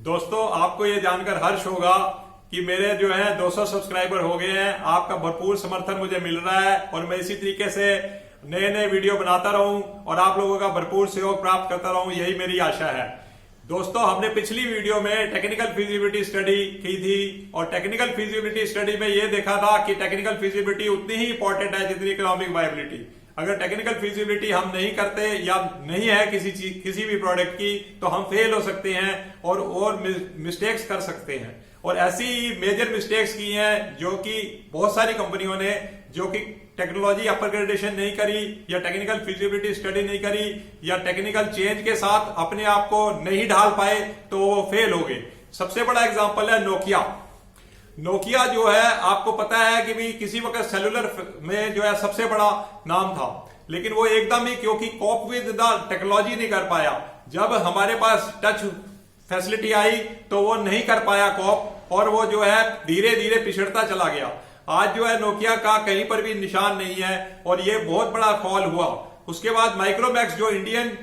दोस्तों, आपको ये जानकर हर्ष होगा कि मेरे जो है 200 सब्सक्राइबर हो गए हैं। आपका भरपूर समर्थन मुझे मिल रहा है और मैं इसी तरीके से नए नए वीडियो बनाता रहूं और आप लोगों का भरपूर सहयोग प्राप्त करता रहूं, यही मेरी आशा है। दोस्तों, हमने पिछली वीडियो में टेक्निकल फिजिबिलिटी स्टडी की थी और टेक्निकल फिजिबिलिटी स्टडी में यह देखा था कि टेक्निकल फिजिबिलिटी उतनी ही इंपॉर्टेंट है जितनी इकोनॉमिक वायबिलिटी। अगर टेक्निकल फिजिबिलिटी हम नहीं करते या नहीं है किसी भी प्रोडक्ट की, तो हम फेल हो सकते हैं और मिस्टेक्स कर सकते हैं। और ऐसी मेजर मिस्टेक्स की हैं जो कि बहुत सारी कंपनियों ने, जो कि टेक्नोलॉजी अपग्रेडेशन नहीं करी या टेक्निकल फिजिबिलिटी स्टडी नहीं करी या टेक्निकल चेंज के साथ अपने आप को नहीं ढाल पाए, तो वो फेल हो गए। सबसे बड़ा एग्जांपल है नोकिया जो है, आपको पता है कि भी किसी वक्त सेलुलर में जो है सबसे बड़ा नाम था, लेकिन वो एकदम ही क्योंकि कॉप विद द टेक्नोलॉजी नहीं कर पाया। जब हमारे पास टच फैसिलिटी आई तो वो नहीं कर पाया कॉप, और वो जो है धीरे धीरे पिछड़ता चला गया। आज जो है नोकिया का कहीं पर भी निशान नहीं है और ये बहुत बड़ा फॉल हुआ। उसके बाद माइक्रोमैक्स जो इंडियन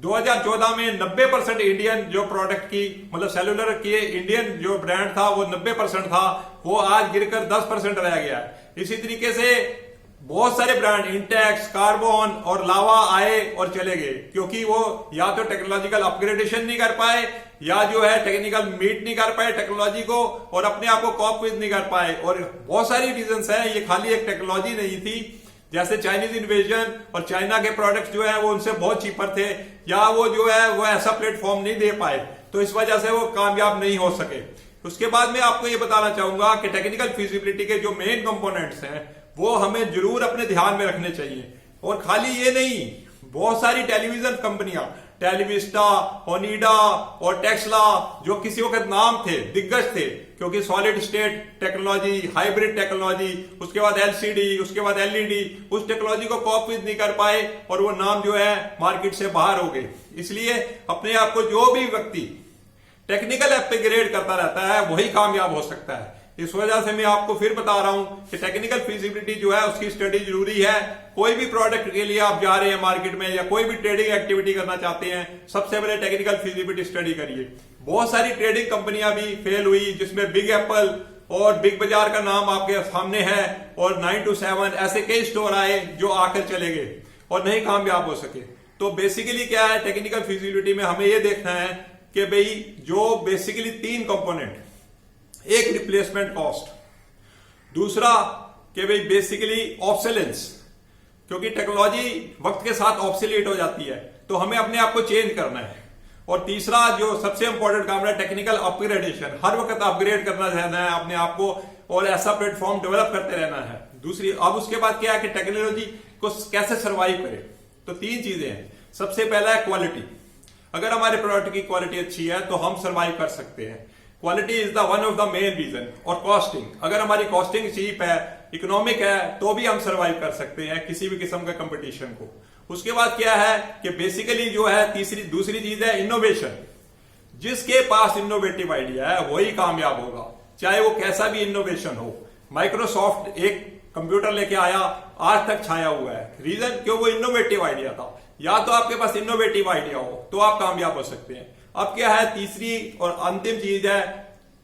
2014 में 90% इंडियन जो प्रोडक्ट की, मतलब सेलुलर की इंडियन जो ब्रांड था वो 90% था, वो आज गिरकर 10% रह गया। इसी तरीके से बहुत सारे ब्रांड इंटेक्स, कार्बन और लावा आए और चले गए, क्योंकि वो या तो टेक्नोलॉजिकल अपग्रेडेशन नहीं कर पाए या जो है टेक्निकल मीट नहीं कर पाए टेक्नोलॉजी को, और अपने आप को कॉप विद नहीं कर पाए। और बहुत सारी रीजंस हैं, ये खाली एक टेक्नोलॉजी नहीं थी। जैसे चाइनीज इन्वेजन और चाइना के प्रोडक्ट्स जो है वो उनसे बहुत चीपर थे, या वो जो है वो ऐसा प्लेटफॉर्म नहीं दे पाए, तो इस वजह से वो कामयाब नहीं हो सके। उसके बाद में आपको ये बताना चाहूंगा कि टेक्निकल फिजिबिलिटी के जो मेन कंपोनेंट्स हैं वो हमें जरूर अपने ध्यान में रखने चाहिए। और खाली ये नहीं, बहुत सारी टेलीविजन कंपनियां, टेलीविस्टा, ओनिडा और टेस्ला, जो किसी वक्त नाम थे, दिग्गज थे, क्योंकि solid state technology, hybrid technology, उसके बाद एलसीडी, उसके बाद एलईडी, उस टेक्नोलॉजी को कॉपी नहीं कर पाए और वो नाम जो है मार्केट से बाहर हो गए। इसलिए अपने आप को जो भी व्यक्ति टेक्निकल अपग्रेड करता रहता है वही कामयाब हो सकता है। इस वजह से मैं आपको फिर बता रहा हूं कि टेक्निकल फिजिबिलिटी जो है उसकी स्टडी जरूरी है। कोई भी प्रोडक्ट के लिए आप जा रहे हैं मार्केट में या कोई भी ट्रेडिंग एक्टिविटी करना चाहते हैं, सबसे पहले टेक्निकल फिजिबिलिटी स्टडी करिए। बहुत सारी ट्रेडिंग कंपनियां भी फेल हुई, जिसमें बिग एप्पल और बिग बाजार का नाम आपके सामने है, और 9 to 7 ऐसे कई स्टोर आए जो आकर चले गए और नहीं कामयाब हो सके। तो बेसिकली क्या है, टेक्निकल फिजिबिलिटी में हमें यह देखना है कि भाई जो बेसिकली 3 कंपोनेंट, एक रिप्लेसमेंट कॉस्ट, दूसरा कि भाई बेसिकली ऑब्सोलेंस, क्योंकि टेक्नोलॉजी वक्त के साथ ऑब्सोलीट हो जाती है तो हमें अपने आप को चेंज करना है, और तीसरा जो सबसे इंपॉर्टेंट काम है टेक्निकल अपग्रेडेशन, हर वक्त अपग्रेड करना रहना है अपने आप को और ऐसा प्लेटफॉर्म डेवलप करते रहना है। दूसरी, अब उसके बाद क्या है कि टेक्नोलॉजी को कैसे सर्वाइव करे, तो 3 चीजें हैं। सबसे पहला है क्वालिटी। अगर हमारे प्रोडक्ट की क्वालिटी अच्छी है तो हम सर्वाइव कर सकते हैं। Quality is the one of the main reason. और कॉस्टिंग, अगर हमारी कॉस्टिंग चीप है, इकोनॉमिक है, तो भी हम सर्वाइव कर सकते हैं किसी भी किस्म का कंपटीशन को। उसके बाद क्या है कि बेसिकली जो है दूसरी चीज है इनोवेशन। जिसके पास इनोवेटिव आइडिया है वही कामयाब होगा, चाहे वो कैसा भी इनोवेशन हो। माइक्रोसॉफ्ट एक कंप्यूटर लेके आया, आज तक छाया हुआ है। रीजन क्यों? वो इनोवेटिव आइडिया था। या तो आपके पास इनोवेटिव आइडिया हो तो आप कामयाब हो सकते हैं। अब क्या है, तीसरी और अंतिम चीज है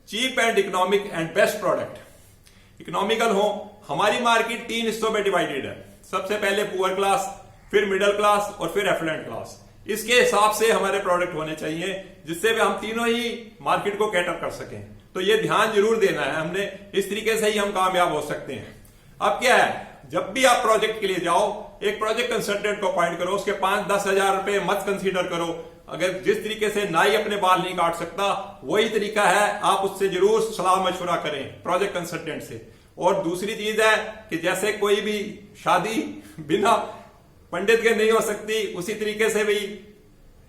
cheap and economic and best product. Economical हो, हमारी मार्केट 3 हिस्सों में डिवाइडेड है। सबसे पहले पुअर क्लास, फिर मिडिल क्लास और फिर एफ्लुएंट क्लास। इसके हिसाब से हमारे प्रोडक्ट होने चाहिए जिससे भी हम तीनों ही मार्केट को कैटर कर सकें। तो ये ध्यान जरूर देना है हमने, इस तरीके से ही हम कामयाब हो सकते हैं। अब क्या है, जब भी आप प्रोजेक्ट के लिए जाओ, एक प्रोजेक्ट कंसल्टेंट को अपॉइंट करो, उसके 5-10 हजार रुपए मत कंसीडर करो। अगर जिस तरीके से नाई अपने बाल नहीं काट सकता, वही तरीका है, आप उससे जरूर सलाह मशवरा करें प्रोजेक्ट कंसल्टेंट से। और दूसरी चीज है कि जैसे कोई भी शादी बिना पंडित के नहीं हो सकती, उसी तरीके से भी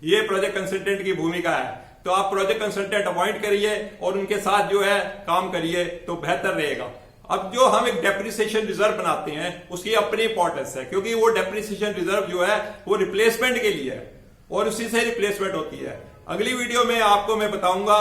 ये प्रोजेक्ट कंसल्टेंट की भूमिका है। तो आप प्रोजेक्ट कंसल्टेंट अपॉइंट करिए और उनके साथ जो है काम करिए तो बेहतर रहेगा। अब जो हम एक डेप्रिसिएशन रिजर्व बनाते हैं उसकी अपनी इंपॉर्टेंस है, क्योंकि वो डेप्रिसिएशन रिजर्व जो है वो रिप्लेसमेंट के लिए है और उसी से रिप्लेसमेंट होती है। अगली वीडियो में आपको मैं बताऊंगा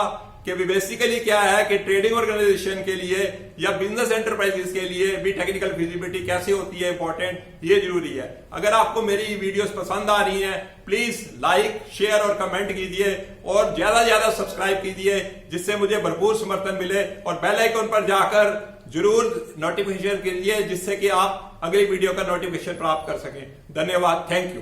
कि बेसिकली क्या है कि ट्रेडिंग ऑर्गेनाइजेशन के लिए या बिजनेस एंटरप्राइजेस के लिए भी टेक्निकल फिजिबिलिटी कैसे होती है इंपॉर्टेंट, ये जरूरी है। अगर आपको मेरी वीडियोस पसंद आ रही हैं, प्लीज लाइक, शेयर और कमेंट कीजिए और ज्यादा से ज्यादा सब्सक्राइब कीजिए, जिससे मुझे भरपूर समर्थन मिले, और बेल आइकन पर जाकर जरूर नोटिफिकेशन कीजिए, जिससे कि आप अगली वीडियो का नोटिफिकेशन प्राप्त कर सकें। धन्यवाद, थैंक यू।